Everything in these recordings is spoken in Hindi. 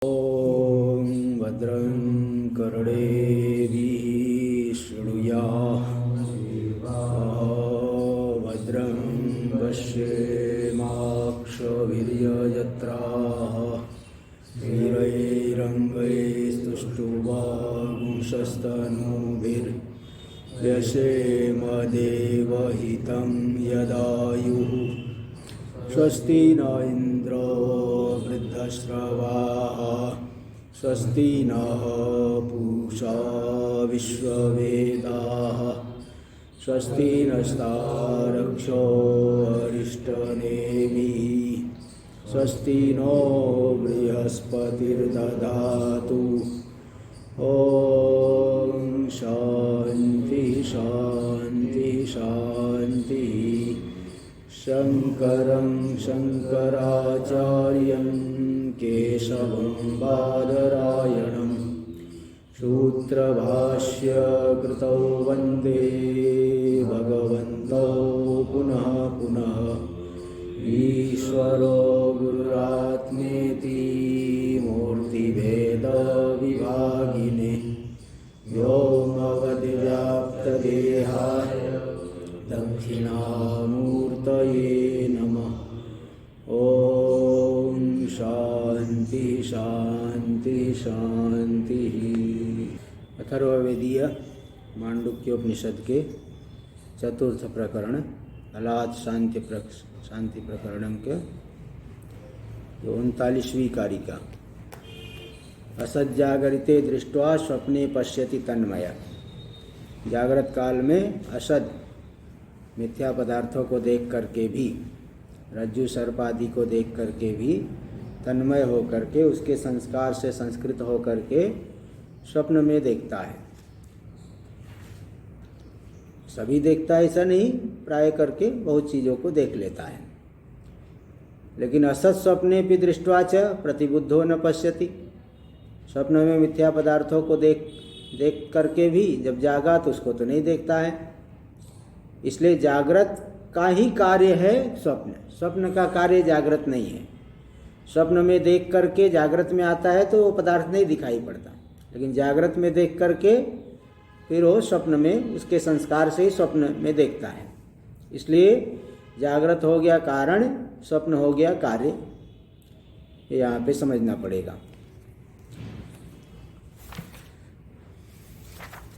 ॐ भद्रं कर्णेभिः शृणुयात् भद्रं पश्येमाक्षभिर्यजत्राः स्थिरैरङ्गैस्तुष्टुवांशस्तनूभिर्यशेम देवहितं यदायुः स्वस्ति न इन्द्रो वृद्धश्रवाः स्वस्ति नः पूषा विश्ववेदाः स्वस्ति नस्तारक्षो अरिष्टनेमिः स्वस्ति नो बृहस्पतिर्दधातु ॐ शान्ति शान्ति शान्तिः। शङ्करं शङ्कराचार्यं केशवं बादरायणं सूत्रभाष्यकृतौ वन्दे भगवन्तौ पुनः पुनः। ईश्वरो गुरुरात्मेति मूर्तिभेदविभागिने व्योमवद्व्याप्तदेहाय दक्षिणामूर्तये नमः। ॐ शान्ति शान्ति शान्तिः। अथर्ववेदीय मांडुक्योपनिषद के चतुर्थ प्रकरण अलाद शांति प्रकरणम के 39वीं कारिका। असज्जागरिते दृष्ट्वा स्वप्ने पश्यति तन्मय। जागृत काल में असद मिथ्या पदार्थों को देख करके भी, रज्जु सर्प आदि को देख करके भी तन्मय हो करके, उसके संस्कार से संस्कृत हो करके स्वप्न में देखता है। सभी देखता है ऐसा नहीं, प्राय करके बहुत चीज़ों को देख लेता है। लेकिन असत स्वप्ने भी दृष्ट्वा च प्रतिबुद्धो न पश्यति। स्वप्न में मिथ्या पदार्थों को देख करके भी जब जागा तो उसको तो नहीं देखता है। इसलिए जागृत का ही कार्य है स्वप्न, स्वप्न का कार्य जागृत नहीं है। स्वप्न में देख करके जागृत में आता है तो वो पदार्थ नहीं दिखाई पड़ता, लेकिन जागृत में देख करके फिर वो स्वप्न में उसके संस्कार से ही स्वप्न में देखता है। इसलिए जागृत हो गया कारण, स्वप्न हो गया कार्य, ये यहाँ पे समझना पड़ेगा।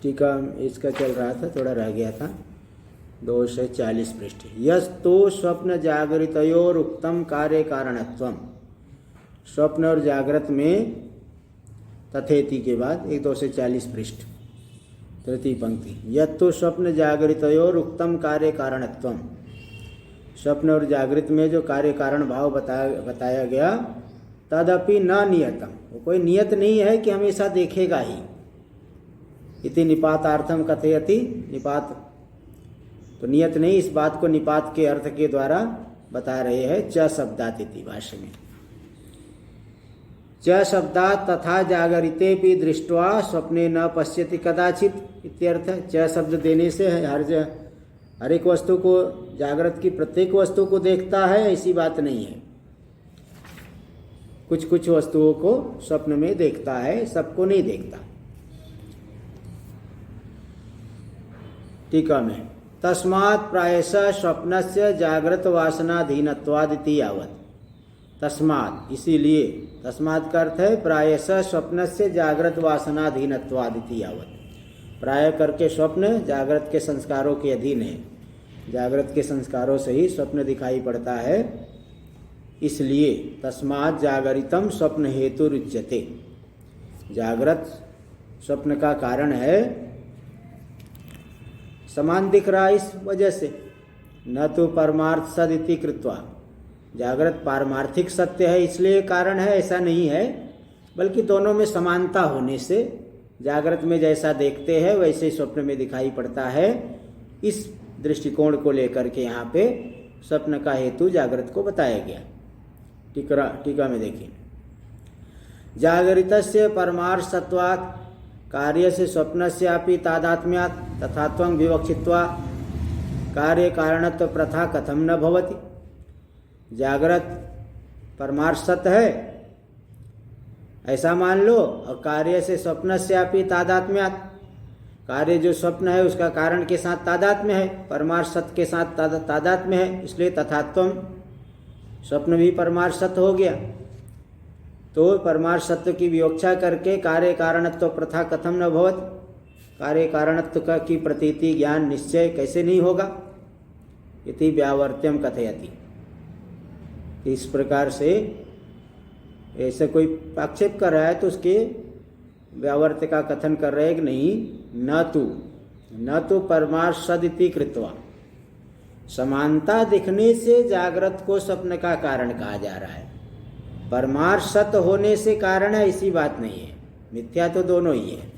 टीका इसका चल रहा था, थोड़ा रह गया था। 240 पृष्ठ। यस्तु स्वप्न जागृतयोर उक्तम कार्य कारणत्वम। स्वप्न और जागृत में तथेति के बाद 240 पृष्ठ तृतीय पंक्ति। यत्तु स्वप्न जागृतयोर उक्तम कार्य कारणत्वम। स्वप्न और जागृत में जो कार्य कारण भाव बताया गया, तदपि न नियतम, वो कोई नियत नहीं है कि हमेशा देखेगा ही। इति निपातार्थम कथयति। निपात तो नियत नहीं, इस बात को निपात के अर्थ के द्वारा बता रहे हैं। च शब्दात इति भाष्य में। च शब्दात तथा जागरिते भी दृष्ट्वा स्वप्ने न पश्यति कदाचित इत्यर्थ। च शब्द देने से हर एक वस्तु को, जागृत की प्रत्येक वस्तु को देखता है ऐसी बात नहीं है। कुछ कुछ वस्तुओं को स्वप्न में देखता है, सबको नहीं देखता। टीका में तस्मात् प्रायशः स्वप्नस्य जागृत वासनाधीनत्वादिति यावत्। तस्मात् इसीलिए, तस्मात् का अर्थ है प्रायशः स्वप्नस्य जागृत वासनाधीनत्वादिति यावत्। प्राय करके स्वप्न जागृत के संस्कारों के अधीन है, जागृत के संस्कारों से ही स्वप्न दिखाई पड़ता है। इसलिए तस्मात् जागरितम स्वप्न हेतु रुच्यते। जागृत स्वप्न का कारण है, समान दिख रहा है इस वजह से। न तो परमार्थ सदिति कृत्वा। जागृत पारमार्थिक सत्य है इसलिए कारण है, ऐसा नहीं है, बल्कि दोनों में समानता होने से जागृत में जैसा देखते हैं वैसे स्वप्न में दिखाई पड़ता है। इस दृष्टिकोण को लेकर के यहाँ पे स्वप्न का हेतु जागृत को बताया गया। टीका में देखिए। जागरितस्य परमार्थसत्वात् कार्य से स्वप्न से अपि तादात्म्यात् तथात्वं विवक्षित्वा कार्य कारणत्व प्रथा कथम न भवति। जागृत परमार्थ सत्य है ऐसा मान लो। और कार्य से स्वप्नस्यापि तादात्म्यात्, कार्य जो स्वप्न है उसका कारण के साथ तादात्म्य है, परमार्थ सत्य के साथ तादात्म्य है, इसलिए तथात्वम, स्वप्न भी परमार्थ सत्य हो गया। तो परमार्थ सत्य की विवक्षा करके कार्य कारणत्व प्रथा कथम न भवत, कार्य कारणत्व का की प्रतीति ज्ञान निश्चय कैसे नहीं होगा। इति व्यावर्त्यम कथयति। इस प्रकार से ऐसे कोई आक्षेप कर रहा है तो उसके व्यावर्त्य का कथन कर रहे हैं कि नहीं, न तो परमार्थ सदिति कृत्वा, समानता दिखने से जागृत को स्वप्न का कारण कहा जा रहा है। परमार्थ सत्य होने से कारण है ऐसी बात नहीं है, मिथ्या तो दोनों ही है।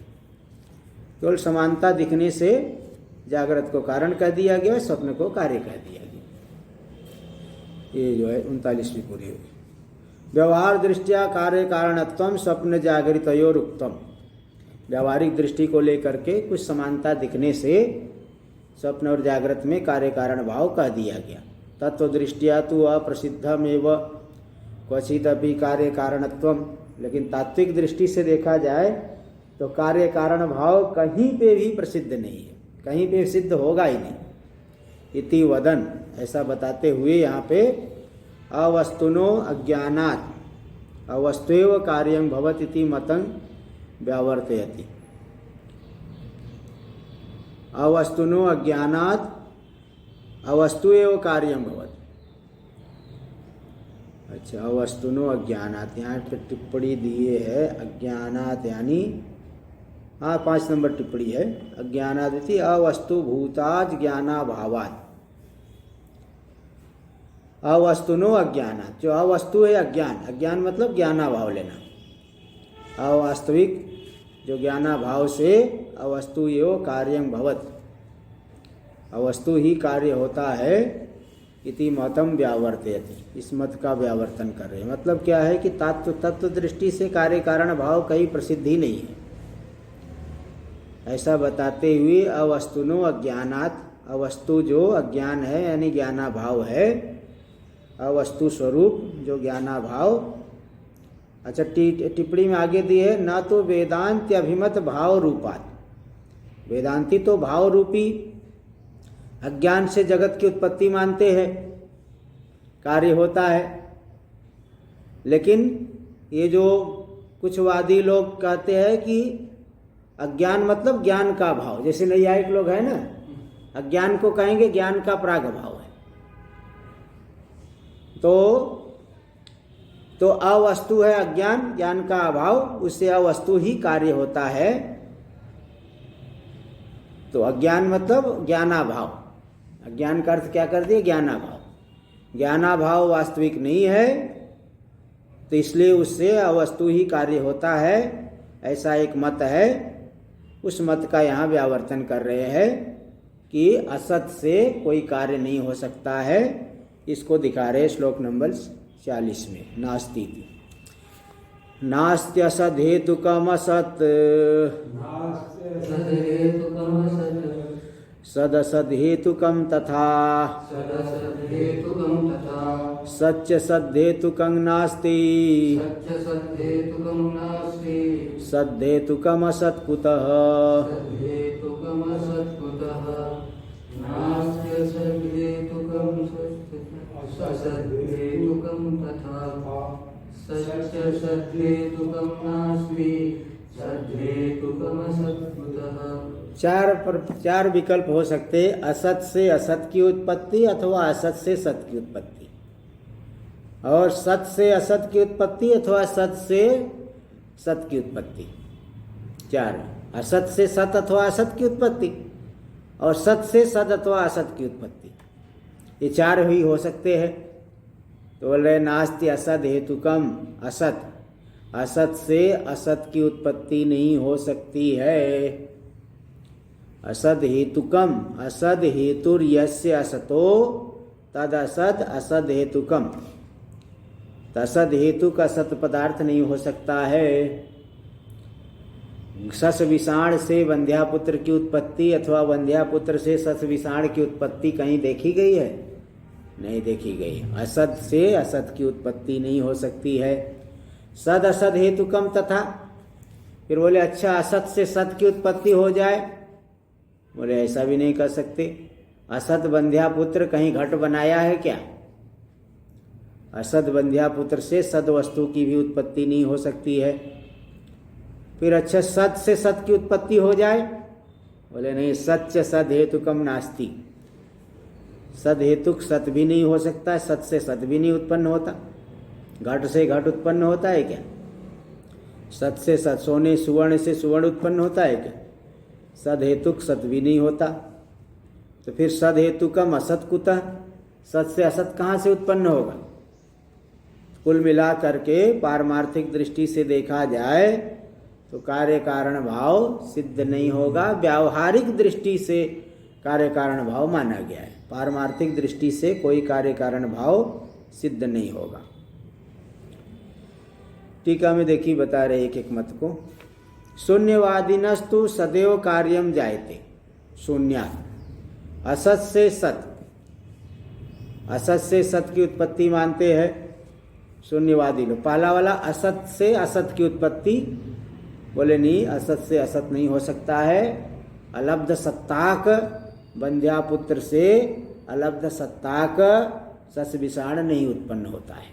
केवल समानता दिखने से जागृत को कारण कह दिया गया, स्वप्न को कार्य कह दिया गया। ये जो है 39वीं पूरी हुई। व्यवहार दृष्टिया कार्य कारणत्वम स्वप्न जागृतयोर उक्तम। व्यावहारिक दृष्टि को लेकर के कुछ समानता दिखने से स्वप्न और जागृत में कार्य कारण भाव कह दिया गया। तत्व दृष्टिया तो अप्रसिद्धमेव क्वचित अभी कार्य कारणत्वम, लेकिन तात्विक दृष्टि से देखा जाए तो कार्य कारण भाव कहीं पे भी प्रसिद्ध नहीं है, कहीं पे सिद्ध होगा ही नहीं। इति वदन, ऐसा बताते हुए यहाँ पे अवस्तुनो अज्ञानात् अवस्तुएव कार्यं भवति इति मतं व्यावर्तयति। अवस्तुनो अज्ञानात् अवस्तुएव कार्यं भवति। अच्छा, अवस्तुनो अज्ञानात्, यहाँ पे टिप्पणी दिए है अज्ञानात्, यानी 5 नंबर टिप्पणी है। अज्ञानात् इति अवस्तु भूतात् ज्ञानाभावात्। अवस्तुनो अज्ञानात्, जो अवस्तु है अज्ञान, अज्ञान मतलब ज्ञानाभाव लेना। अवास्तविक जो ज्ञानाभाव से अवस्तु एव कार्यं भवत, अवस्तु ही कार्य होता है। इति मतम व्यावर्तयति, इस मत का व्यावर्तन कर रहे हैं। मतलब क्या है कि तत्व दृष्टि से कार्य कारण भाव कहीं प्रसिद्ध ही नहीं है, ऐसा बताते हुए अवस्तुनो अज्ञानात्, अवस्तु जो अज्ञान है यानी ज्ञानाभाव है, अवस्तु स्वरूप जो ज्ञानाभाव। अच्छा, टिप्पणी में आगे दी है न तो वेदांत अभिमत भाव रूपात, वेदांती तो भाव रूपी अज्ञान से जगत की उत्पत्ति मानते हैं, कार्य होता है। लेकिन ये जो कुछ वादी लोग कहते हैं कि अज्ञान मतलब ज्ञान का भाव, जैसे नैयायिक लोग हैं ना, अज्ञान को कहेंगे ज्ञान का प्राग भाव है। तो अवस्तु है अज्ञान, ज्ञान का अभाव, उससे अवस्तु ही कार्य होता है। तो अज्ञान मतलब ज्ञानाभाव, अज्ञान का अर्थ क्या कर दिए, ज्ञानाभाव। ज्ञानाभाव वास्तविक नहीं है तो इसलिए उससे अवस्तु ही कार्य होता है, ऐसा एक मत है। उस मत का यहाँ व्यावर्तन कर रहे हैं कि असत से कोई कार्य नहीं हो सकता है। इसको दिखा रहे श्लोक नंबर 40 में। नास्ति नास्त्यसद्धेतुकम असत सदसद्धेतुकम तथा सच्च सद्धेतुकं नास्ति सद्धेतुकम असत् कुतः चार विकल्प हो सकते, असत से असत की उत्पत्ति अथवा असत से सत की उत्पत्ति, और सत से असत की उत्पत्ति अथवा सत से सत की उत्पत्ति। चार, असत से सत अथवा असत की उत्पत्ति और सत से सत अथवा असत की उत्पत्ति, ये चार ही हो सकते हैं। तो बोल रहे नास्ति असद हेतुकम, असत, असत से असत की उत्पत्ति नहीं हो सकती है। असद हेतुकम, असद हेतुर यस्य असतो तद असद असद हेतुकम, असद हेतु का सत पदार्थ नहीं हो सकता है। सस विषाण से वंध्यापुत्र की उत्पत्ति अथवा वंध्यापुत्र से सस विषाण की उत्पत्ति कहीं देखी गई है? नहीं देखी गई। असत से असत की उत्पत्ति नहीं हो सकती है। सद असद हेतुकम तथा, फिर बोले अच्छा असत से सत की उत्पत्ति हो जाए, बोले ऐसा भी नहीं कर सकते। असत बंध्या पुत्र कहीं घट बनाया है क्या? असद बंध्या पुत्र से सद वस्तु की भी उत्पत्ति नहीं हो सकती है। फिर अच्छा सत से सत की उत्पत्ति हो जाए, बोले नहीं, सच सद हेतुकम नास्ति, सद हेतुक सत भी नहीं हो सकता, सत से सत भी नहीं उत्पन्न होता। घट से घट उत्पन्न होता है क्या? सत से सत, सोने सुवर्ण से सुवर्ण उत्पन्न होता है क्या? सद हेतुक सत भी नहीं होता। तो फिर सद हेतुकम असत कुतः, सत से असत कहाँ से उत्पन्न होगा? कुल मिला करके पारमार्थिक दृष्टि से देखा जाए तो कार्य कारण भाव सिद्ध नहीं होगा। व्यावहारिक दृष्टि से कार्य कारण भाव माना गया है, पारमार्थिक दृष्टि से कोई कार्य कारण भाव सिद्ध नहीं होगा। टीका में देखिए बता रहे एक एक मत को। शून्यवादिनस्तु सदैव कार्यम जायते शून्यात्, असत से सत, असत से सत की उत्पत्ति मानते हैं शून्यवादी लोग। पहला वाला असत से असत की उत्पत्ति, बोले नहीं, असत से असत नहीं हो सकता है। अलब्ध सत्ताक बंध्या पुत्र से अलब्ध सत्ताक सस विषाण नहीं उत्पन्न होता है।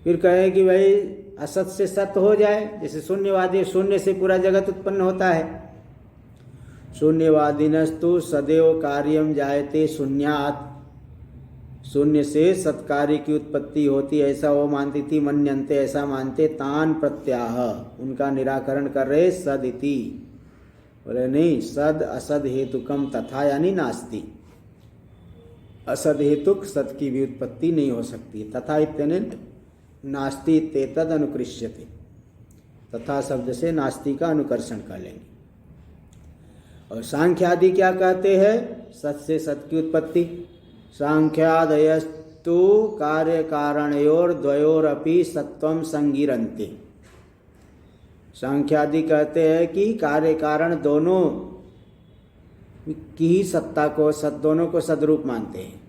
फिर कहे कि भाई असत से सत हो जाए, जैसे शून्यवादी, शून्य से पूरा जगत उत्पन्न होता है। शून्यवादिनस्तु सदैव कार्यम जायते शून्यात्, शून्य से सत्कार्य की उत्पत्ति होती, ऐसा वो मानती थी। मन्यन्ते, ऐसा मानते। तान प्रत्याह, उनका निराकरण कर रहे सदिति, बोले नहीं, सद असद हेतुकम तथा यानी नास्ति, असद हेतुक सत की भी उत्पत्ति नहीं हो सकती। तथा इत्यने नास्ति इत्येतद् अनुकृष्यते, तथा शब्द से नास्ति का अनुकर्षण कर लेंगे। और सांख्यादि क्या कहते हैं? सत से सत की उत्पत्ति। सांख्यादयस्तु कार्य कारणयोर द्वयोरपि सत्वम संगिरन्ते, सांख्यादि कहते हैं कि कार्य कारण दोनों की ही सत्ता को, दोनों को सदरूप मानते हैं।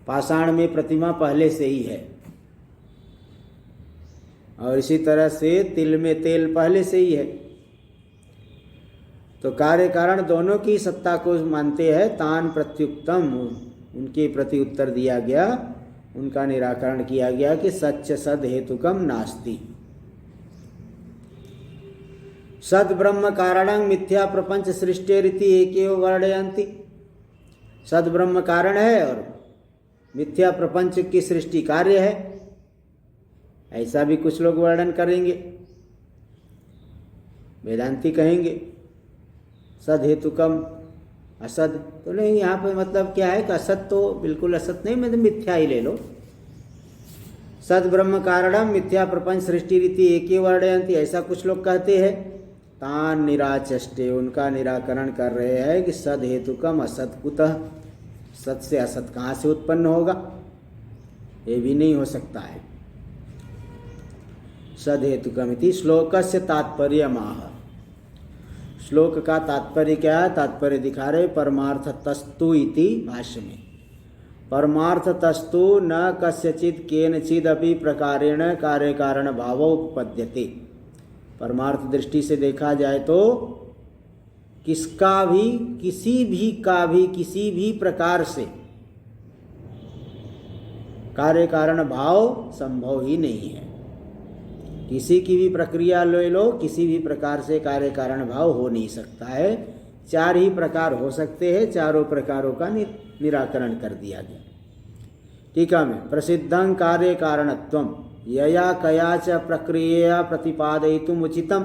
पाषाण में प्रतिमा पहले से ही है, और इसी तरह से तिल में तेल पहले से ही है, तो कार्य कारण दोनों की सत्ता को मानते हैं। तान प्रत्युक्तम, उनके प्रति उत्तर दिया गया, उनका निराकरण किया गया कि सच्च सद हेतुकम नास्ति। सद ब्रह्म कारणं मिथ्या प्रपंच सृष्टिरिति एकेव वर्णयन्ति, सद ब्रह्म कारण है और मिथ्या प्रपंच की सृष्टि कार्य है, ऐसा भी कुछ लोग वर्णन करेंगे। वेदांती कहेंगे सद हेतुकम असद, तो नहीं, यहाँ पे मतलब क्या है कि असत तो बिल्कुल असत नहीं, मतलब मिथ्या ही ले लो। सद ब्रह्म कारणम मिथ्या प्रपंच सृष्टि रीति एक ही वर्णयंती, ऐसा कुछ लोग कहते हैं। तान निराचष्टे, उनका निराकरण कर रहे हैं कि सद हेतुकम असत कुतः, सत से असत कहाँ से उत्पन्न होगा? ये भी नहीं हो सकता है। सद हेतुकम इति श्लोकस्य तात्पर्य माह, श्लोक का तात्पर्य क्या है? तात्पर्य दिखा रहे परमार्थतस्तु इति भाष्य में। परमार्थतस्तु न कस्यचित् केनचिदपि प्रकारेण कार्य कारण भावो उपपद्यते। परमार्थ दृष्टि से देखा जाए तो किसका भी, किसी भी प्रकार से कार्य कारण भाव संभव ही नहीं है। किसी की भी प्रक्रिया ले लो, किसी भी प्रकार से कार्य कारण भाव हो नहीं सकता है। चार ही प्रकार हो सकते हैं, चारों प्रकारों का निराकरण कर दिया गया। टीका में प्रसिद्धं कार्य कारणत्वम यया कया च प्रक्रिया प्रतिपादयितुम उचितम।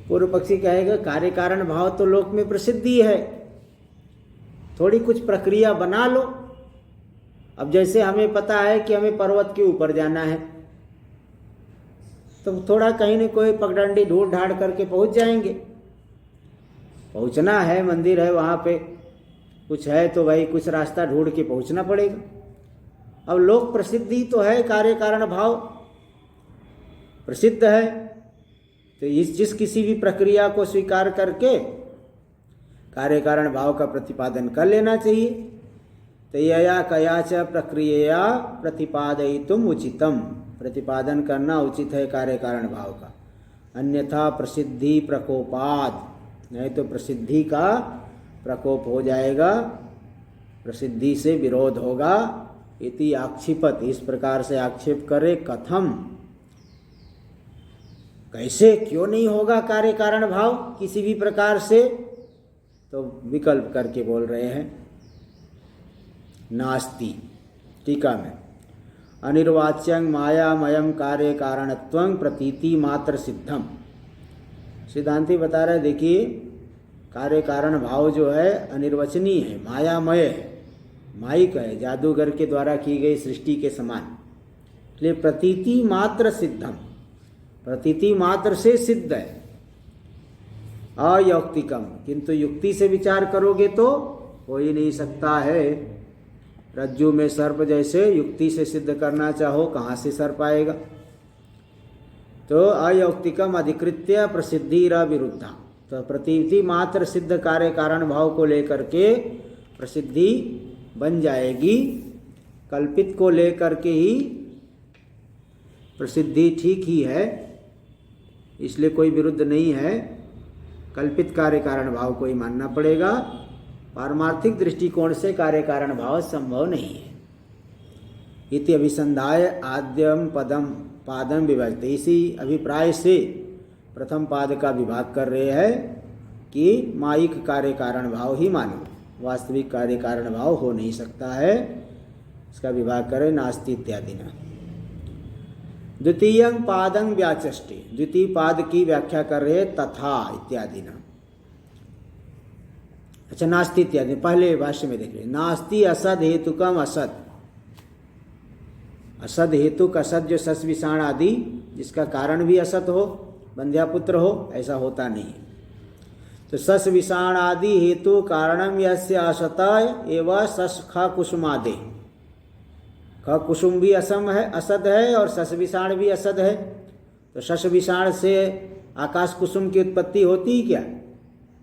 पूर्व पक्षी कहेगा कार्य कारण भाव तो लोक में प्रसिद्धि है, थोड़ी कुछ प्रक्रिया बना लो। अब जैसे हमें पता है कि हमें पर्वत के ऊपर जाना है, तो थोड़ा कहीं न कोई पगडंडी ढूंढ ढाड़ करके पहुंच जाएंगे। पहुंचना है, मंदिर है वहाँ पे, कुछ है तो भाई कुछ रास्ता ढूंढ के पहुंचना पड़ेगा। अब लोक प्रसिद्धि तो है, कार्य कारण भाव प्रसिद्ध है, तो जिस किसी भी प्रक्रिया को स्वीकार करके कार्य कारण भाव का प्रतिपादन कर लेना चाहिए। तयया कया च प्रक्रिया प्रतिपादयितुम उचितम, प्रतिपादन करना उचित है कार्य कारण भाव का। अन्यथा प्रसिद्धि प्रकोपाद, नहीं तो प्रसिद्धि का प्रकोप हो जाएगा, प्रसिद्धि से विरोध होगा। इति आक्षिपत, इस प्रकार से आक्षेप करे। कथम, कैसे, क्यों नहीं होगा कार्य कारण भाव किसी भी प्रकार से? तो विकल्प करके बोल रहे हैं। नास्ति, टीका में, अनिर्वाच्यं मायामयम कार्य कारणत्वं प्रतीति मात्र सिद्धम। सिद्धांति बता रहे, देखिए कार्य कारण भाव जो है अनिर्वचनीय है, मायामय है, माइक है, जादूगर के द्वारा की गई सृष्टि के समान। इसलिए प्रतीति मात्र सिद्धम, प्रतीति मात्र से सिद्ध है। अयौक्तिकम, किंतु युक्ति से विचार करोगे तो हो ही नहीं सकता है। रज्जु में सर्प जैसे युक्ति से सिद्ध करना चाहो, कहाँ से सर्प आएगा? तो अयौक्तिकम अधिकृत्य प्रसिद्धिरा विरुद्धा, तो प्रतीति मात्र सिद्ध कार्य कारण भाव को लेकर के प्रसिद्धि बन जाएगी। कल्पित को लेकर के ही प्रसिद्धि ठीक ही है, इसलिए कोई विरुद्ध नहीं है। कल्पित कार्य कारण भाव को ही मानना पड़ेगा। पारमार्थिक दृष्टिकोण से कार्य कारण भाव संभव नहीं है। इति अभिसंधाय आद्यम पदम पादम विभक्त, इसी अभिप्राय से प्रथम पाद का विभाग कर रहे हैं कि माइक कार्य कारण भाव ही मानो, वास्तविक कार्य कारण भाव हो नहीं सकता है। इसका विभाग करें नास्ति इत्यादि न। द्वितीय पादं व्याचष्टे, द्वितीय पाद की व्याख्या कर रहे तथा इत्यादि न। अच्छा, नास्ति इत्यादि पहले भाष्य में देख रहे। नास्ति असद हेतुकम असद, असद हेतुक, असद जो सस विषाण आदि जिसका कारण भी असत हो, बंध्यापुत्र हो, ऐसा होता नहीं है। तो सस विषाण आदि हेतु कारणम यस्य असत एवं सस ख कुसुमादे, ख कुसुम भी असम है, असद है, और सस विषाण भी असद है। तो सस विषाण से आकाश कुसुम की उत्पत्ति होती ही क्या?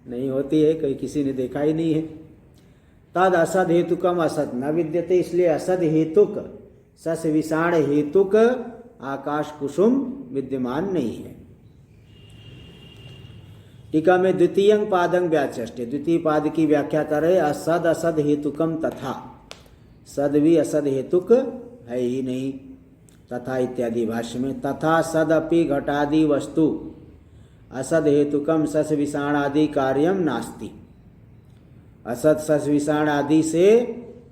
नहीं होती है, कहीं किसी ने देखा ही नहीं है। तद असद हेतुकम असद न विद्यते, इसलिए असद हेतुक सस विषाण हेतुक आकाश कुसुम विद्यमान नहीं है। टीका में द्वितीय पादं व्याचष्टे, द्वितीय पाद की व्याख्या करे असद असद हेतुकम तथा, सद भी असद हेतुक है ही नहीं। तथा इत्यादि भाष्य में तथा सदपि घटादि वस्तु असद हेतुकम सस विषाण आदि कार्यम नास्ति, असद सस विषाण आदि से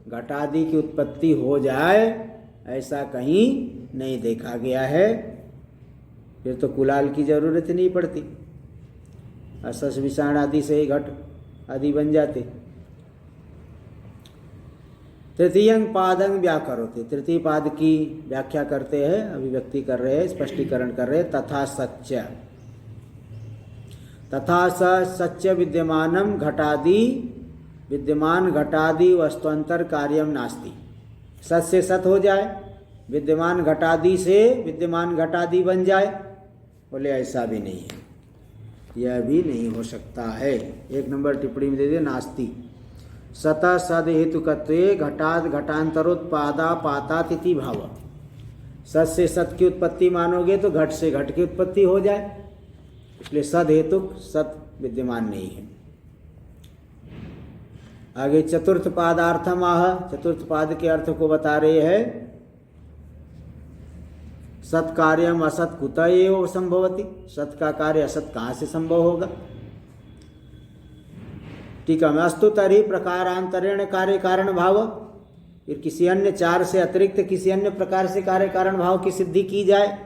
घटादि की उत्पत्ति हो जाए ऐसा कहीं नहीं देखा गया है। फिर तो कुलाल की जरूरत नहीं पड़ती, असस विषाण आदि से ही घट आदि बन जाते। तृतीय पादं व्याकरोति, तृतीय पाद की व्याख्या करते हैं, अभिव्यक्ति कर रहे हैं, स्पष्टीकरण कर रहे हैं। तथा सच्च, तथा सच्च विद्यमानम घटादि, विद्यमान घटादि वस्तुअंतर कार्यम नास्ति, सत से सत हो जाए, विद्यमान घटादि से विद्यमान घटादि बन जाए, बोले ऐसा भी नहीं है, यह भी नहीं हो सकता है। एक नंबर टिप्पणी में दे दे नास्ति। सत सद हेतुकत्वे घटाद घटांतरोत्पादा पातातिथि भाव, सत से सत की उत्पत्ति मानोगे तो घट से घट की उत्पत्ति हो जाए, इसलिए सद हेतुक सत विद्यमान नहीं है। आगे चतुर्थ पादार्थम आह, चतुर्थ पाद के अर्थ को बता रहे हैं। सत कार्यम असत कुत एव संभवति, सत का कार्य असत कहाँ से संभव होगा? ठीक है, अस्तु तरी प्रकारांतरेण कार्य कारण भाव, फिर किसी अन्य चार से अतिरिक्त किसी अन्य प्रकार से कार्य कारण भाव की सिद्धि की जाए,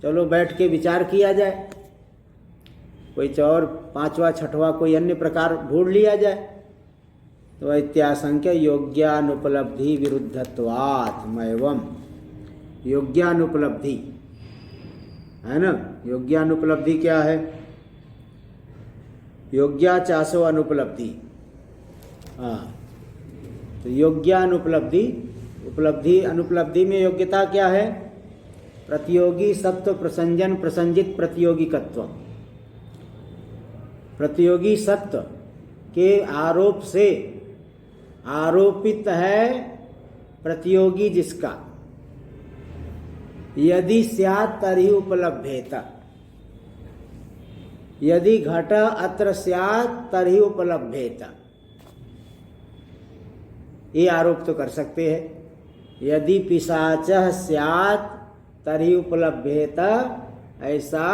चलो बैठ के विचार किया जाए, कोई और पांचवा छठवा कोई अन्य प्रकार ढूंढ लिया जाए। तो इत्याशंक्य योग्यानुपलब्धि विरुद्धत्वात् एवं, योग्यानुपलब्धि है ना, योग्यानुपलब्धि क्या है? योग्या चासो अनुपलब्धि, हाँ, तो योग्यानुपलब्धि, उपलब्धि अनुपलब्धि में योग्यता क्या है? प्रतियोगी सत्व प्रसंजन प्रसंजित प्रतियोगिकत्व, प्रतियोगी सत्व के आरोप से आरोपित है प्रतियोगी जिसका, यदि स्यात् तर्हि उपलभ्येत, यदि घट अत्र स्यात् तर्हि उपलभ्येत, ये आरोप तो कर सकते हैं। यदि पिशाचः स्यात् तर्हि उपलभ्येत, ऐसा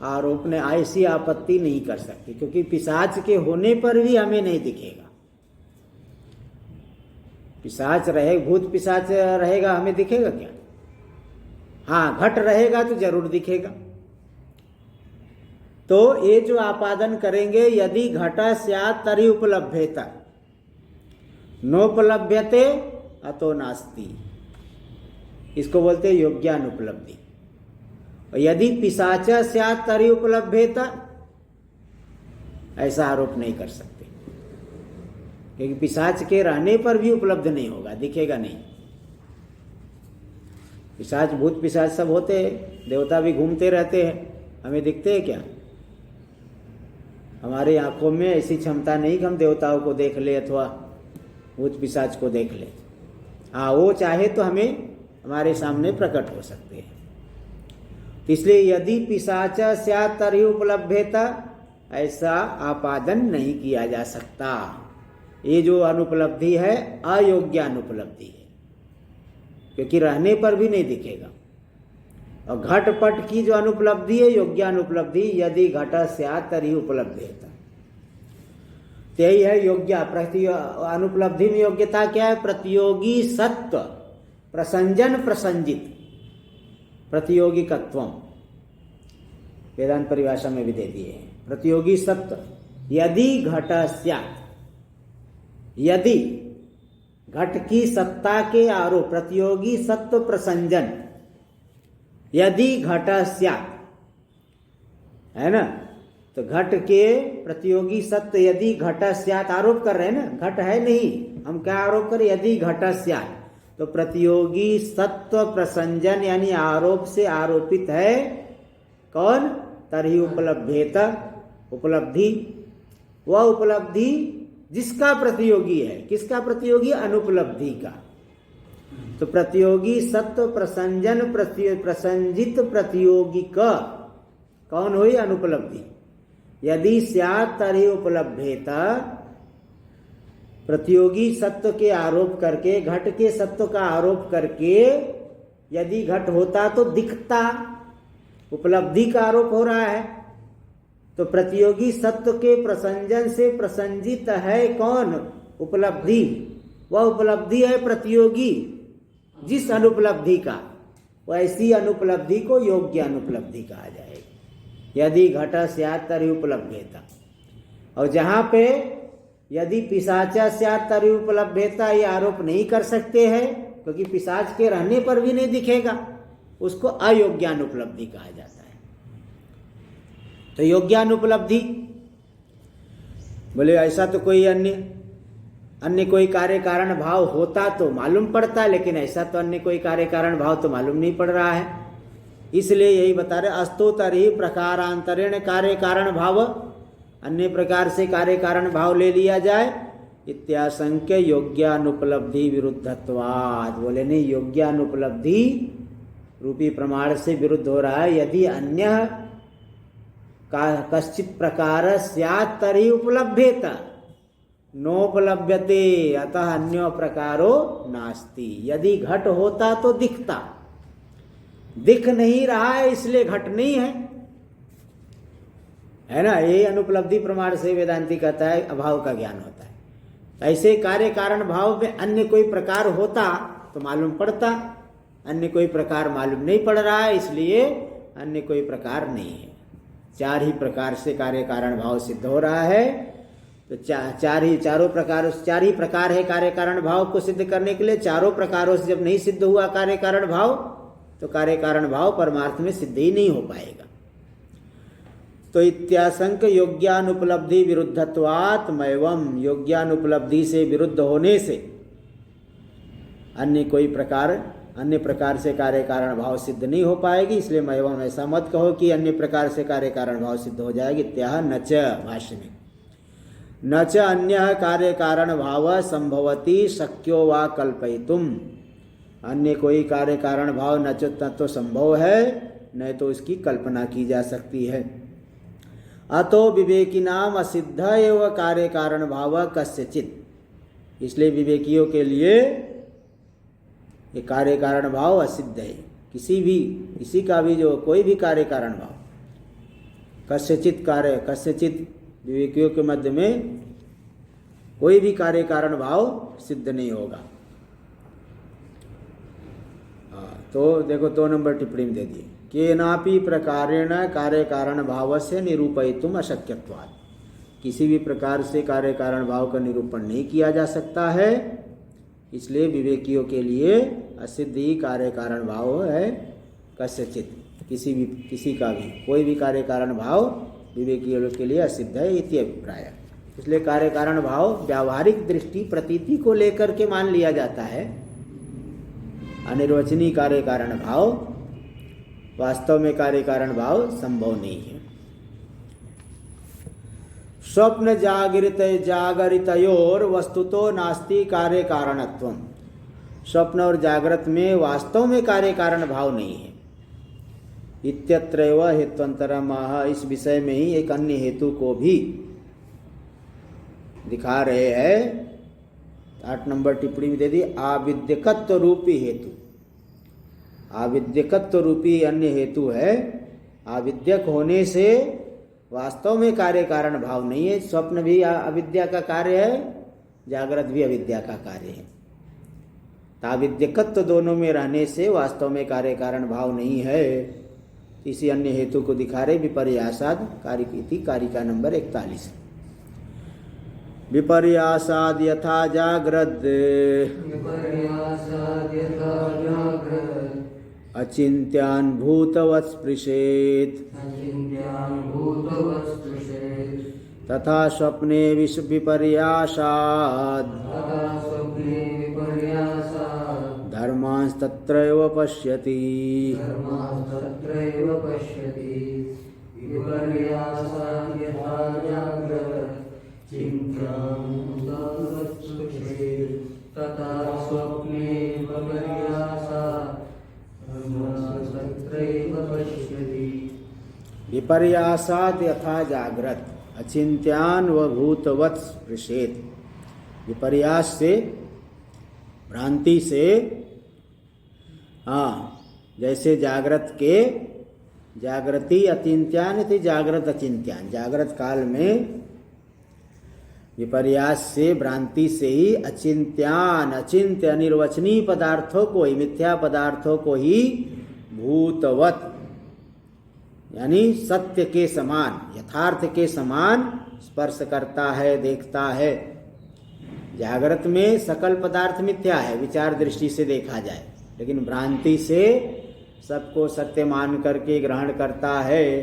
आरोप ने ऐसी आपत्ति नहीं कर सकती, क्योंकि पिशाच के होने पर भी हमें नहीं दिखेगा। पिशाच रहे, भूत पिशाच रहेगा, हमें दिखेगा क्या? हाँ, घट रहेगा तो जरूर दिखेगा। तो ये जो आपादन करेंगे, यदि घट स्यात् तर्हि उपलभ्येत, नोपलभ्यते अतो नास्ति, इसको बोलते हैं योग्यानुपलब्धि। और यदि पिशाच स्यात् तर्हि उपलभ्येत, ऐसा आरोप नहीं कर सकते, क्योंकि पिशाच के रहने पर भी उपलब्ध नहीं होगा, दिखेगा नहीं। पिशाच, भूत पिशाच सब होते हैं, देवता भी घूमते रहते हैं, हमें दिखते हैं क्या? हमारे आंखों में ऐसी क्षमता नहीं कि हम देवताओं को देख ले अथवा भूत पिशाच को देख ले। हाँ, वो चाहे तो हमें हमारे सामने प्रकट हो सकते हैं। इसलिए यदि पिशाच स्यात् तर्हि उपलभ्येत, ऐसा आपादन नहीं किया जा सकता। ये जो अनुपलब्धि है अयोग्य अनुपलब्धि है, क्योंकि रहने पर भी नहीं दिखेगा। और घटपट की जो अनुपलब्धि है योग्यानुपलब्धि, यदि घट स्यात् तर्हि उपलभ्येत, यही है योग्य। अनुपलब्धि में योग्यता क्या है? प्रतियोगी सत्व प्रसंजन प्रसंजित प्रतियोगिकत्वम, वेदांत परिभाषा में भी दे दिए हैं। प्रतियोगी सत्व, यदि घट स्यात्, यदि घट की सत्ता के आरोप, प्रतियोगी सत्व प्रसंजन, यदि घट स्यात्, है ना, तो घट के प्रतियोगी सत्य यदि घट स्यात् आरोप कर रहे हैं ना, घट है नहीं, हम क्या आरोप करें? यदि घट स्यात्, तो प्रतियोगी सत्व प्रसंजन यानी आरोप से आरोपित है कौन? तर्हि उपलभ्येत, उपलब्धि। वह उपलब्धि जिसका प्रतियोगी है, किसका प्रतियोगी? अनुपलब्धि का। तो प्रतियोगी सत्व प्रसंजन प्रसंजित प्रतियोगी का कौन हुई? अनुपलब्धि। यदि स्यात् तर्हि उपलभ्येत, प्रतियोगी सत्व के आरोप करके, घट के सत्व का आरोप करके यदि घट होता तो दिखता, उपलब्धि का आरोप हो रहा है। तो प्रतियोगी सत्व के प्रसंजन से प्रसंजित है कौन? उपलब्धि। वह उपलब्धि है प्रतियोगी जिस अनुपलब्धि का, वैसी अनुपलब्धि को योग्य अनुपलब्धि कहा जाएगा। यदि घट स्यात् तर्हि उपलभ्येत। और जहां पे यदि पिशाच स्यात् तर्हि उपलभ्येत, ये आरोप नहीं कर सकते हैं, क्योंकि पिशाच के रहने पर भी नहीं दिखेगा, उसको अयोग्यानुपलब्धि कहा जाता है। तो योग्यानुपलब्धि बोले ऐसा तो कोई अन्य कोई कार्य कारण भाव होता तो मालूम पड़ता, लेकिन ऐसा तो अन्य कोई कार्य कारण भाव तो मालूम नहीं पड़ रहा है। इसलिए यही बता रहे, अस्तु तर्हि प्रकारांतरेण कार्य कारण भाव, अन्य प्रकार से कार्य कारण भाव ले लिया जाए। इत्याशंक्य योग्यानुपलब्धि विरुद्धत्वात्, बोले नहीं, योग्यानुपलब्धि रूपी प्रमाण से विरुद्ध हो रहा है। यदि अन्य कश्चित प्रकार स्यात् तर्हि उपलभ्येत, नोपलभ्यते अतः अन्यो प्रकारो नास्ति। यदि घट होता तो दिखता, दिख नहीं रहा है इसलिए घट नहीं है ना। ये अनुपलब्धि प्रमाण से वेदांती कहता है अभाव का ज्ञान होता है। ऐसे कार्य कारण भाव में अन्य कोई प्रकार होता तो मालूम पड़ता, अन्य कोई प्रकार मालूम नहीं पड़ रहा है, इसलिए अन्य कोई प्रकार नहीं है। चार ही प्रकार से कार्य कारण भाव सिद्ध हो रहा है। तो चार ही प्रकार है कार्य कारण भाव को सिद्ध करने के लिए। चारों प्रकारों से जब नहीं सिद्ध हुआ कार्य कारण भाव, तो कार्य कारण भाव परमार्थ में सिद्ध ही नहीं हो पाएगा। तो इत्याशंक योग्यानुपलब्धि विरुद्धत्वात् मैवम, योग्यानुपलब्धि से विरुद्ध होने से अन्य प्रकार से कार्य कारण भाव सिद्ध नहीं हो पाएगी। इसलिए मैवम, ऐसा मत कहो कि अन्य प्रकार से कार्य कारण भाव सिद्ध हो जाएगी। इत्याह नच, भाष्य में न च अन्य कार्य कारण भाव संभवती शक्यो वा कल्पयितुम। अन्य कोई कार्य कारण भाव न तो संभव है, न तो इसकी कल्पना की जा सकती है। अतो विवेकिनाम असिद्ध एवं कार्य कारण भाव कस्यचित। इसलिए विवेकियों के लिए ये कार्य कारण भाव असिद्ध है। किसी का भी जो कोई भी कार्य कारण भाव, कस्यचित विवेकियों के मध्य में कोई भी कार्य कारण भाव सिद्ध नहीं होगा। तो देखो 2 नंबर टिप्पणी में दे दिए, केनापि प्रकारेण कार्य कारण भाव से निरूपयितुम अशक्यत्वात्। किसी भी प्रकार से कार्य कारण भाव का निरूपण नहीं किया जा सकता है, इसलिए विवेकियों के लिए असिद्ध ही कार्य कारण भाव है। कस्यचित, किसी का भी कोई भी कार्य कारण भाव विवेकियों के लिए असिद्ध है, इति अभिप्राय। इसलिए कार्य कारण भाव व्यावहारिक दृष्टि प्रतीति को लेकर के मान लिया जाता है। अनिर्वचनीय कार्य कारण भाव, वास्तव में कार्य कारण भाव संभव नहीं है। स्वप्न जागरितयोर वस्तुतो नास्ति कार्य कारणत्वम्। स्वप्न और जागृत में वास्तव में कार्य कारण भाव नहीं है। इत्यत्रैव हेत्वंतरम। इस विषय में ही एक अन्य हेतु को भी दिखा रहे हैं। 8 नंबर टिप्पणी में दे दी, आविद्यकत्व रूपी हेतु। आविद्यकत्व रूपी अन्य हेतु है। आविद्यक होने से वास्तव में कार्य कारण भाव नहीं है। स्वप्न भी अविद्या का कार्य है, जागृत भी अविद्या का कार्य है। आविद्यकत्व दोनों में रहने से वास्तव में कार्य कारण भाव नहीं है। इसी अन्य हेतु को दिखा रहे विपर्यासाद कारिकी कारिका नंबर 41। विपर्यासाद यथा जाग्रद अचिन्त्यान् भूतवत् स्पृशेत् तथा स्वप्ने विपर्यासाद धर्मांस्तत्रैव पश्यति। विपर्यासाद यथा जाग्रत अचिंत्यान व भूतवत् स्पृशेत्। विपर्यास से, भ्रांति से, जैसे जागृति अचिंत्यान थी, जागृत अचिंत्यान। जागृत काल में विपर्यास से, भ्रांति से ही अचिंत्यान, अचिंत्य अनिर्वचनीय पदार्थों को ही, मिथ्या पदार्थों को ही भूतवत यानी सत्य के समान, यथार्थ के समान स्पर्श करता है, देखता है। जागृत में सकल पदार्थ मिथ्या है विचार दृष्टि से देखा जाए, लेकिन भ्रांति से सबको सत्य मान करके ग्रहण करता है।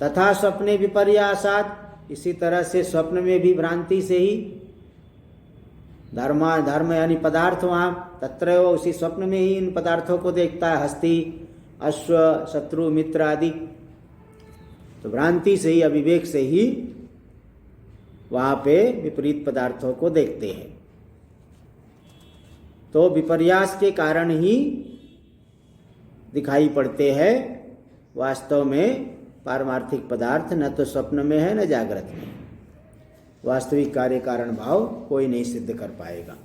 तथा स्वप्ने विपर्यासात, इसी तरह से स्वप्न में भी भ्रांति से ही धर्म यानी पदार्थ वहां तत्र उसी स्वप्न में ही इन पदार्थों को देखता है, हस्ती, अश्व, शत्रु, मित्र आदि। तो भ्रांति से ही, अविवेक से ही वहां पे विपरीत पदार्थों को देखते हैं। तो विपर्यास के कारण ही दिखाई पड़ते हैं वास्तव में पारमार्थिक पदार्थ, न तो स्वप्न में है न जागृत में। वास्तविक कार्य कारण भाव कोई नहीं सिद्ध कर पाएगा।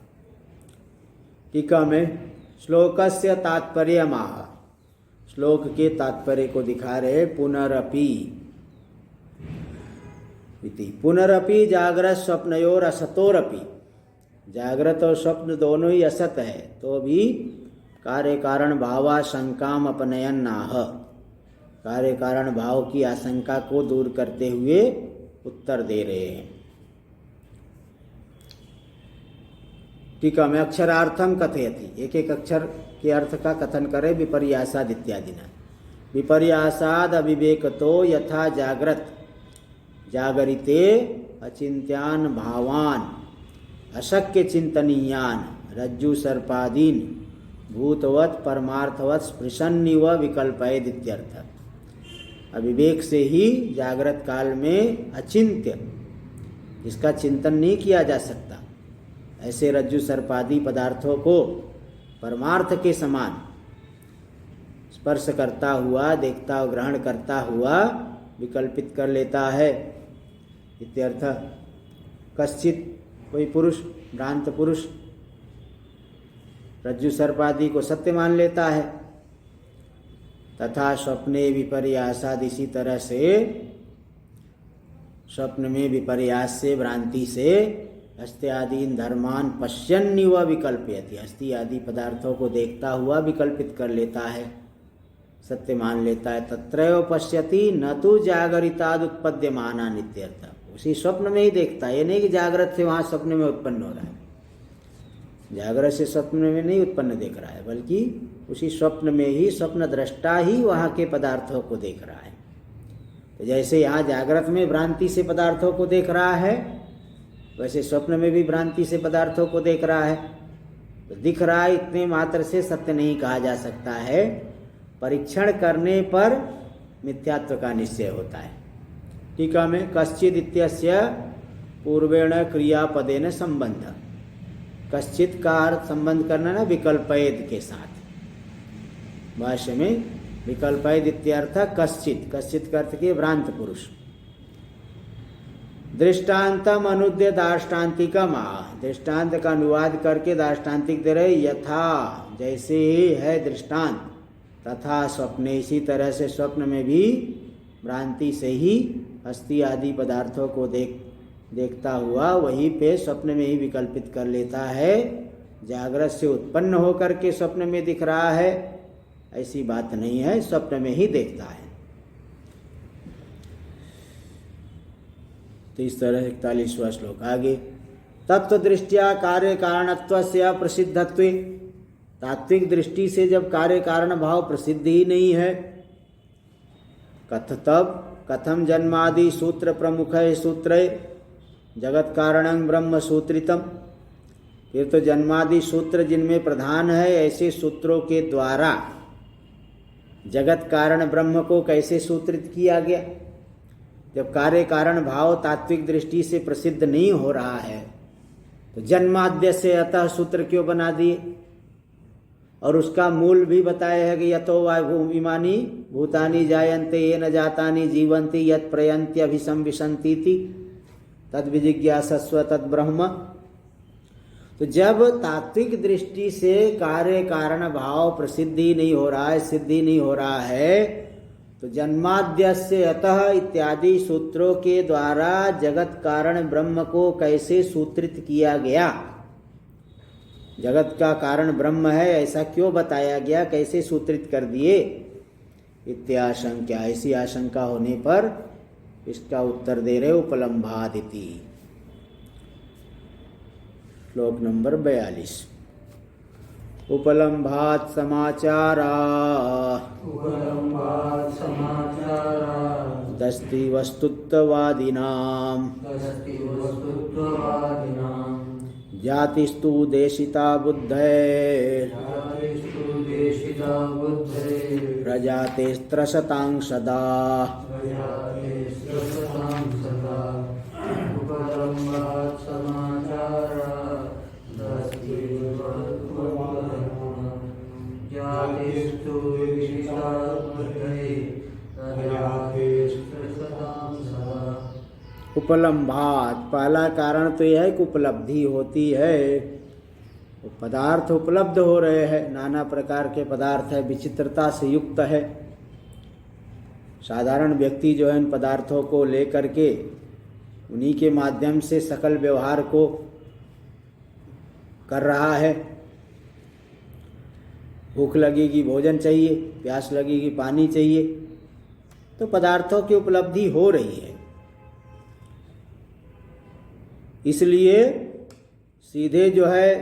टीका में श्लोकस्य तात्पर्यमाह, श्लोक के तात्पर्य को दिखा रहे। पुनरपि इति, पुनरपि जागृत स्वप्नयोर असतोरपि। जागृत और स्वप्न दोनों ही असत है, तो भी कार्य कारण भावाशंकाम अपनयन नाह। कार्य कारण भाव की आशंका को दूर करते हुए उत्तर दे रहे हैं। टीका में अक्षरार्थम कथयति, एक एक अक्षर के अर्थ का कथन करे। विपर्यासाद इत्यादि न। विपर्यासाद अविवेकतो यथा जागृत जागरिते अचिंत्यान भावान अशक्य चिंतनीयान रज्जु सर्पादीन भूतवत परमार्थवत स्पृशन्निव विकल्पयेद इत्यर्थ। अविवेक से ही जागृत काल में अचिंत्य, इसका चिंतन नहीं किया जा सकता, ऐसे रज्जु सर्पादि पदार्थों को परमार्थ के समान स्पर्श करता हुआ, देखता हुआ, ग्रहण करता हुआ विकल्पित कर लेता है। इत्यर्थ। कश्चित, कोई पुरुष, भ्रांत पुरुष रज्जु सर्पादि को सत्य मान लेता है। तथा स्वप्ने विपर्यासाद, इसी तरह से स्वप्न में विपर्यास से, भ्रांति से हस्ति आदि धर्मान पश्यन्निव विकल्पयति, हस्ति आदि पदार्थों को देखता हुआ विकल्पित कर लेता है, सत्य मान लेता है। तत्रैव पश्यति न तो जागरिताद उत्पद्यमाना नित्यर्थ, उसी स्वप्न में ही देखता है। ये नहीं कि जागृत से वहाँ स्वप्न में उत्पन्न हो रहा है, जागृत से स्वप्न में नहीं उत्पन्न देख रहा है, बल्कि उसी स्वप्न में ही स्वप्न दृष्टा ही वहाँ के पदार्थों को देख रहा है। तो जैसे यहाँ जागृत में भ्रांति से पदार्थों को देख रहा है, वैसे स्वप्न में भी भ्रांति से पदार्थों को देख रहा है। तो दिख रहा है इतने मात्र से सत्य नहीं कहा जा सकता है, परीक्षण करने पर मिथ्यात्व का निश्चय होता है। टीका में कश्चिद इत्यस्य पूर्वेण क्रियापदेन संबंध, कश्चित का अर्थ संबंध करना ना विकल्पयेद के साथ। भाष्य में विकल्पयेद इत्यर्थ कश्चित, कश्चित का अर्थ के भ्रांत पुरुष। दृष्टान्तम अनुद्य दार्ष्टान्तिकम, दृष्टांत का अनुवाद करके दार्ष्टान्तिक दे रहे, यथा जैसे है दृष्टांत, तथा स्वप्ने, इसी तरह से स्वप्न में भी भ्रांति से ही हस्ती आदि पदार्थों को देखता हुआ वहीं पे स्वप्न में ही विकल्पित कर लेता है। जागृत से उत्पन्न होकर के स्वप्न में दिख रहा है, ऐसी बात नहीं है, स्वप्न में ही देखता है। तो इस तरह 41वां श्लोक आगे। तत्व दृष्टिया कार्य कारणत्वस्य प्रसिद्धत्वे, तात्विक दृष्टि से जब कार्य कारण भाव प्रसिद्ध ही नहीं है, तब कथम जन्मादि सूत्र प्रमुख है सूत्र जगत कारणं ब्रह्म सूत्रितम, फिर तो जन्मादि सूत्र जिनमें प्रधान है, ऐसे सूत्रों के द्वारा जगत कारण ब्रह्म को कैसे सूत्रित किया गया। जब कार्य कारण भाव तात्विक दृष्टि से प्रसिद्ध नहीं हो रहा है, तो जन्माद्य से अतः सूत्र क्यों बना दिए। और उसका मूल भी बताया है कि यतो वा भूमिमानी भूतानि जायन्ते येन जातानि जीवन्ति यत् प्रयन्त्यभिसंविशन्तीति तद विजिज्ञासस्व तद ब्रह्म। तो जब तात्विक दृष्टि से कार्य कारण भाव प्रसिद्धि नहीं हो रहा है, सिद्धि नहीं हो रहा है, तो जन्माद्यस्य अतः इत्यादि सूत्रों के द्वारा जगत कारण ब्रह्म को कैसे सूत्रित किया गया, जगत का कारण ब्रह्म है ऐसा क्यों बताया गया, कैसे सूत्रित कर दिए, इत्याशंका, ऐसी आशंका होने पर इसका उत्तर दे रहे उपलम्भादिति। श्लोक नंबर 42। उपलम्भात् समाचारा दस्ति वस्तुत्ववादिनां जातिस्तु देशिता बुद्धैः प्रजातेस्त्रसतां सदा। उपलम्भात, पहला कारण तो यह है कि उपलब्धि होती है, पदार्थ उपलब्ध हो रहे हैं, नाना प्रकार के पदार्थ है, विचित्रता से युक्त है। साधारण व्यक्ति जो है इन पदार्थों को लेकर के उन्हीं के माध्यम से सकल व्यवहार को कर रहा है। भूख लगेगी भोजन चाहिए, प्यास लगेगी पानी चाहिए, तो पदार्थों की उपलब्धि हो रही है। इसलिए सीधे जो है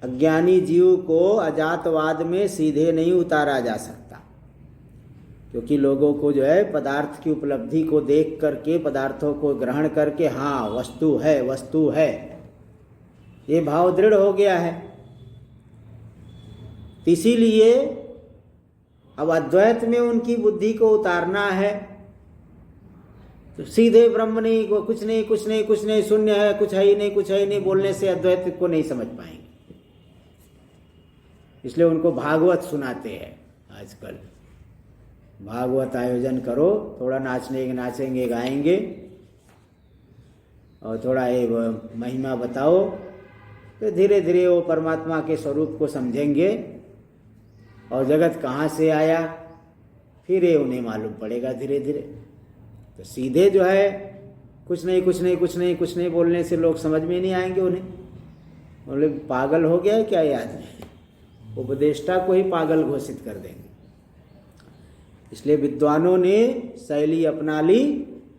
अज्ञानी जीव को अजातवाद में सीधे नहीं उतारा जा सकता, क्योंकि लोगों को जो है पदार्थ की उपलब्धि को देख करके, पदार्थों को ग्रहण करके, हाँ वस्तु है, वस्तु है, ये भाव दृढ़ हो गया है। इसीलिए अब अद्वैत में उनकी बुद्धि को उतारना है तो सीधे ब्रह्म नहीं, कुछ नहीं कुछ नहीं कुछ नहीं, शून्य है, कुछ है ही नहीं, कुछ है ही नहीं बोलने से अद्वैत को नहीं समझ पाएंगे। इसलिए उनको भागवत सुनाते हैं। आजकल भागवत आयोजन करो, थोड़ा नाचेंगे गाएंगे और थोड़ा ये महिमा बताओ, तो धीरे धीरे वो परमात्मा के स्वरूप को समझेंगे और जगत कहाँ से आया फिर ये उन्हें मालूम पड़ेगा धीरे धीरे। तो सीधे जो है कुछ नहीं कुछ नहीं कुछ नहीं कुछ नहीं बोलने से लोग समझ में नहीं आएंगे। उन्हें बोले पागल हो गया है क्या ये आदमी, उपदेष्टा को ही पागल घोषित कर देंगे। इसलिए विद्वानों ने शैली अपना ली,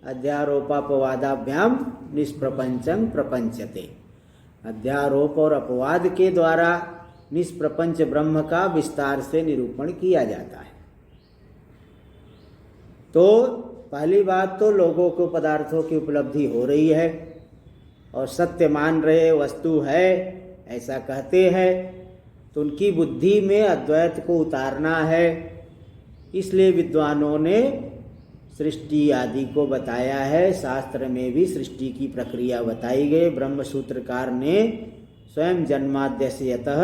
अध्यारोपापवादाभ्याम निष्प्रपंचं प्रपंचते। अध्यारोप और अपवाद के द्वारा निष्प्रपंच ब्रह्म का विस्तार से निरूपण किया जाता है। तो पहली बात तो लोगों को पदार्थों की उपलब्धि हो रही है और सत्य मान रहे, वस्तु है ऐसा कहते हैं, तो उनकी बुद्धि में अद्वैत को उतारना है। इसलिए विद्वानों ने सृष्टि आदि को बताया है। शास्त्र में भी सृष्टि की प्रक्रिया बताई गई। ब्रह्म सूत्रकार ने स्वयं जन्माद्यस्य यतः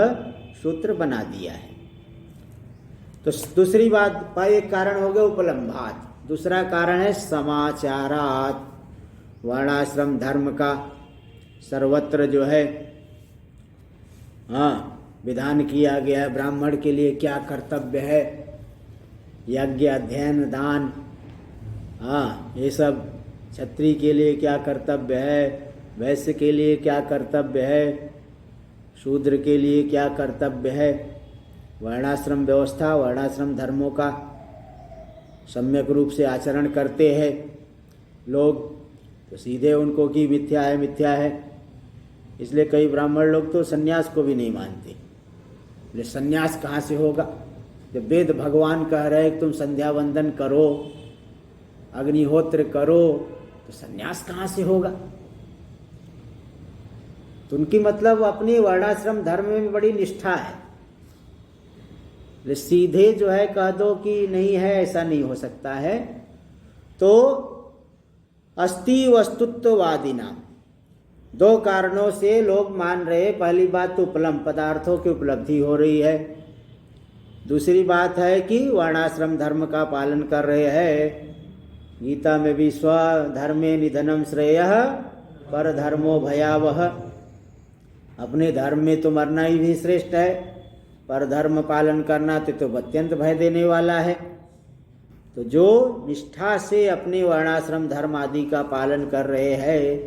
सूत्र बना दिया है। तो दूसरी बात, एक कारण हो गया उपलम्भात, दूसरा कारण है समाचारात। वर्णाश्रम धर्म का सर्वत्र जो है विधान किया गया है। ब्राह्मण के लिए क्या कर्तव्य है, यज्ञ अध्ययन दान, ये सब। क्षत्रिय के लिए क्या कर्तव्य है, वैश्य के लिए क्या कर्तव्य है, शूद्र के लिए क्या कर्तव्य है। वर्णाश्रम व्यवस्था, वर्णाश्रम धर्मों का सम्यक रूप से आचरण करते हैं लोग, तो सीधे उनको कि मिथ्या है मिथ्या है। इसलिए कई ब्राह्मण लोग तो सन्यास को भी नहीं मानते। बोले सन्यास कहाँ से होगा, जब वेद भगवान कह रहे तुम संध्या वंदन करो, अग्निहोत्र करो, तो सन्यास कहाँ से होगा। तो उनकी मतलब अपनी वर्णाश्रम धर्म में बड़ी निष्ठा है। सीधे जो है कह दो कि नहीं है, ऐसा नहीं हो सकता है। तो अस्ति वस्तुत्ववादिनाम, दो कारणों से लोग मान रहे। पहली बात तो उपलम्ब पदार्थों की उपलब्धि हो रही है। दूसरी बात है कि वर्णाश्रम धर्म का पालन कर रहे हैं। गीता में भी स्वधर्मे निधनम श्रेयः पर धर्मो भयावह, अपने धर्म में तो मरना ही भी श्रेष्ठ है, पर धर्म पालन करना तो अत्यंत भय देने वाला है। तो जो निष्ठा से अपने वर्णाश्रम धर्म आदि का पालन कर रहे हैं,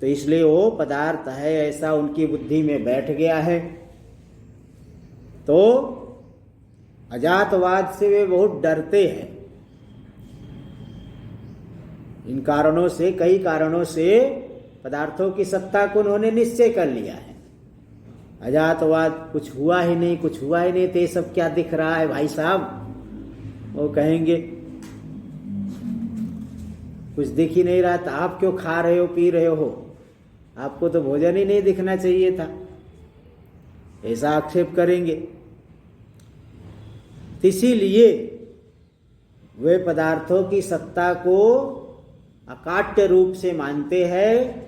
तो इसलिए वो पदार्थ है ऐसा उनकी बुद्धि में बैठ गया है। तो अजातवाद से वे बहुत डरते हैं। इन कारणों से, कई कारणों से पदार्थों की सत्ता को उन्होंने निश्चय कर लिया है। अजातवाद, कुछ हुआ ही नहीं, कुछ हुआ ही नहीं, तो ये सब क्या दिख रहा है भाई साहब। वो कहेंगे कुछ दिख ही नहीं रहा था, आप क्यों खा रहे हो पी रहे हो, आपको तो भोजन ही नहीं दिखना चाहिए था, ऐसा आक्षेप करेंगे। इसीलिए वे पदार्थों की सत्ता को अकाट्य रूप से मानते हैं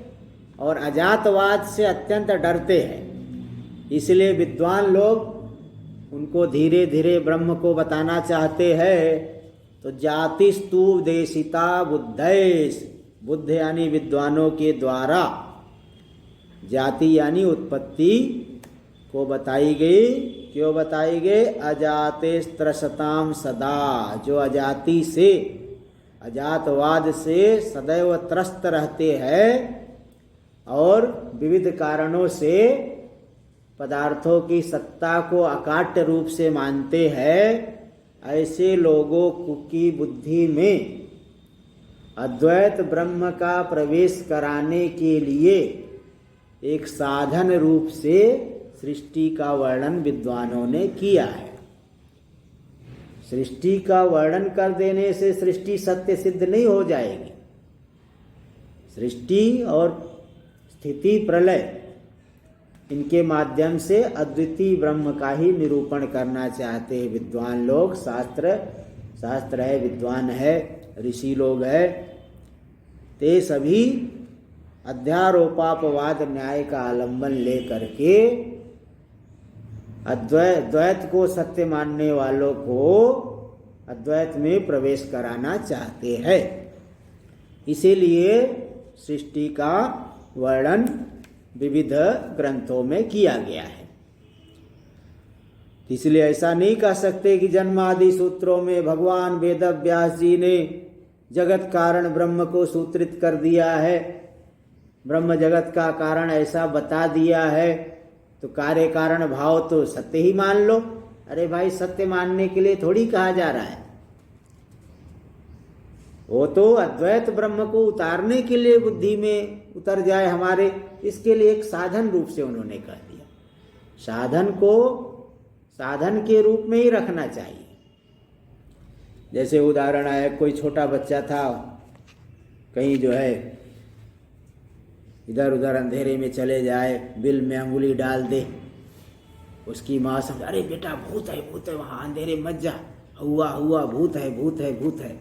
और अजातवाद से अत्यंत डरते हैं। इसलिए विद्वान लोग उनको धीरे धीरे ब्रह्म को बताना चाहते हैं। तो जातिस्तु देशिता बुद्धैस, बुद्ध यानी विद्वानों के द्वारा, जाति यानी उत्पत्ति को बताई गई। क्यों बताई गई? अजाते त्रसताम सदा, जो अजाति से, अजातवाद से सदैव त्रस्त रहते हैं और विविध कारणों से पदार्थों की सत्ता को अकाट्य रूप से मानते हैं, ऐसे लोगों की बुद्धि में अद्वैत ब्रह्म का प्रवेश कराने के लिए एक साधन रूप से सृष्टि का वर्णन विद्वानों ने किया है। सृष्टि का वर्णन कर देने से सृष्टि सत्य सिद्ध नहीं हो जाएगी। सृष्टि और स्थिति प्रलय इनके माध्यम से अद्वितीय ब्रह्म का ही निरूपण करना चाहते हैं विद्वान लोग। शास्त्र है, विद्वान है, ऋषि लोग है, ते सभी अध्यारोपापवाद न्याय का आलंबन लेकर के द्वैत को सत्य मानने वालों को अद्वैत में प्रवेश कराना चाहते हैं। इसीलिए सृष्टि का वर्णन विविध ग्रंथों में किया गया है। इसलिए ऐसा नहीं कह सकते कि जन्मादि सूत्रों में भगवान वेद व्यास जी ने जगत कारण ब्रह्म को सूत्रित कर दिया है, ब्रह्म जगत का कारण ऐसा बता दिया है, तो कार्य कारण भाव तो सत्य ही मान लो। अरे भाई, सत्य मानने के लिए थोड़ी कहा जा रहा है, वो तो अद्वैत ब्रह्म को उतारने के लिए बुद्धि में उतर जाए हमारे, इसके लिए एक साधन रूप से उन्होंने कह दिया। साधन को साधन के रूप में ही रखना चाहिए। जैसे उदाहरण है, कोई छोटा बच्चा था, कहीं जो है इधर उधर अंधेरे में चले जाए, बिल में अंगुली डाल दे, उसकी माँ समझ, अरे बेटा भूत है वहाँ अंधेरे मत जा, हुआ भूत है।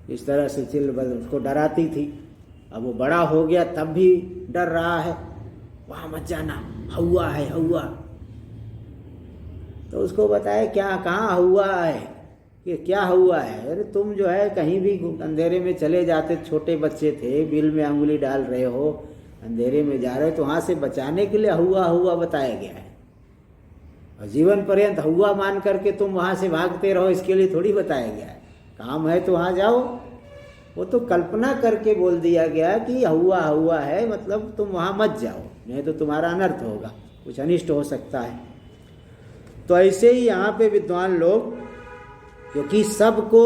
इस तरह से उसको डराती थी। अब वो बड़ा हो गया तब भी डर रहा है, वहाँ मत जाना, हुआ है। तो उसको बताया कहाँ हुआ है, कि क्या हुआ है? अरे तुम जो है कहीं भी अंधेरे में चले जाते, छोटे बच्चे थे, बिल में अंगुली डाल रहे हो, अंधेरे में जा रहे हो, तो वहाँ से बचाने के लिए हुआ बताया गया है। और जीवन पर्यंत हुआ मान करके तुम वहाँ से भागते रहो, इसके लिए थोड़ी बताया गया है। काम है तो वहाँ जाओ। वो तो कल्पना करके बोल दिया गया कि हुआ है, मतलब तुम वहाँ मत जाओ, नहीं तो तुम्हारा अनर्थ होगा, कुछ अनिष्ट हो सकता है। तो ऐसे ही यहाँ पे विद्वान लोग, क्योंकि सबको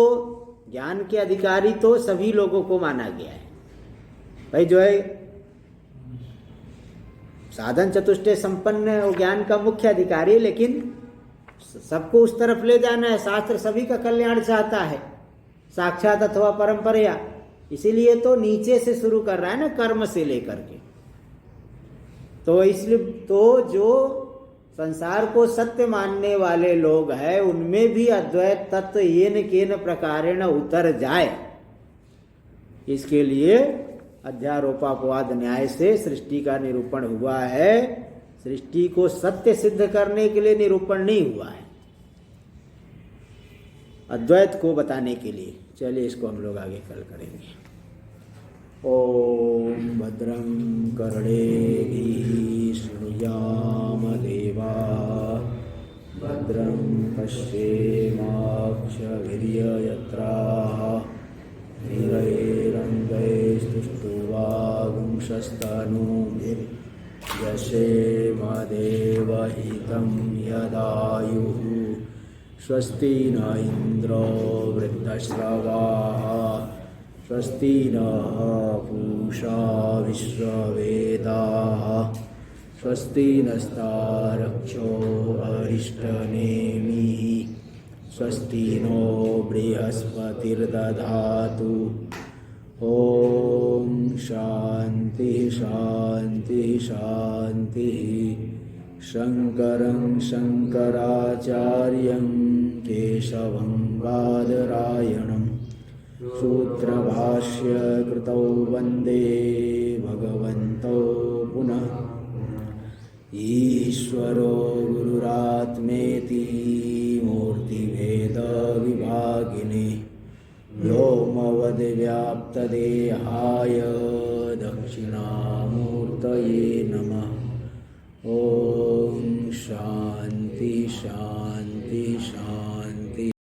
ज्ञान के अधिकारी तो सभी लोगों को माना गया है। भाई जो है साधन चतुष्टय संपन्न वो ज्ञान का मुख्य अधिकारी है, लेकिन सबको उस तरफ ले जाना है। शास्त्र सभी का कल्याण चाहता है, साक्षात अथवा परंपरा। इसीलिए तो नीचे से शुरू कर रहा है ना, कर्म से लेकर के। तो इसलिए तो जो संसार को सत्य मानने वाले लोग हैं, उनमें भी अद्वैत तत्व येन केन प्रकारेण उतर जाए, इसके लिए अध्यारोपापवाद न्याय से सृष्टि का निरूपण हुआ है। सृष्टि को सत्य सिद्ध करने के लिए निरूपण नहीं हुआ है, अद्वैत को बताने के लिए। चलिए इसको हम लोग आगे कल करेंगे। ओम भद्रं कर्णेभिः शृणुयाम देवा, भद्रं पश्येमाक्षभिर्यजत्राः, हिरैरङ्गैस्तुष्टुवागुंशस्तनूभिर्यशेमदेवहितं यदायुः। स्वस्ति न इंद्रो वृद्धश्रवाः, स्वस्ति नः पूषा विश्ववेदाः, स्वस्ति नस्तारक्षो अरिष्टनेमिः, स्वस्ति नो बृहस्पतिर्दधातु। ओम शांति शांति शांति। शंकरं शंकराचार्यं केशवं बादरायणं सूत्रभाष्य कृतौ वंदे भगवन्तौ पुनः। ईश्वरो गुरुरात्मेति मूर्तिभेद विभागिने, व्योमवद्व्याप्तदेहाय दक्षिणामूर्तये नमः। ओम शांति शांति शांति।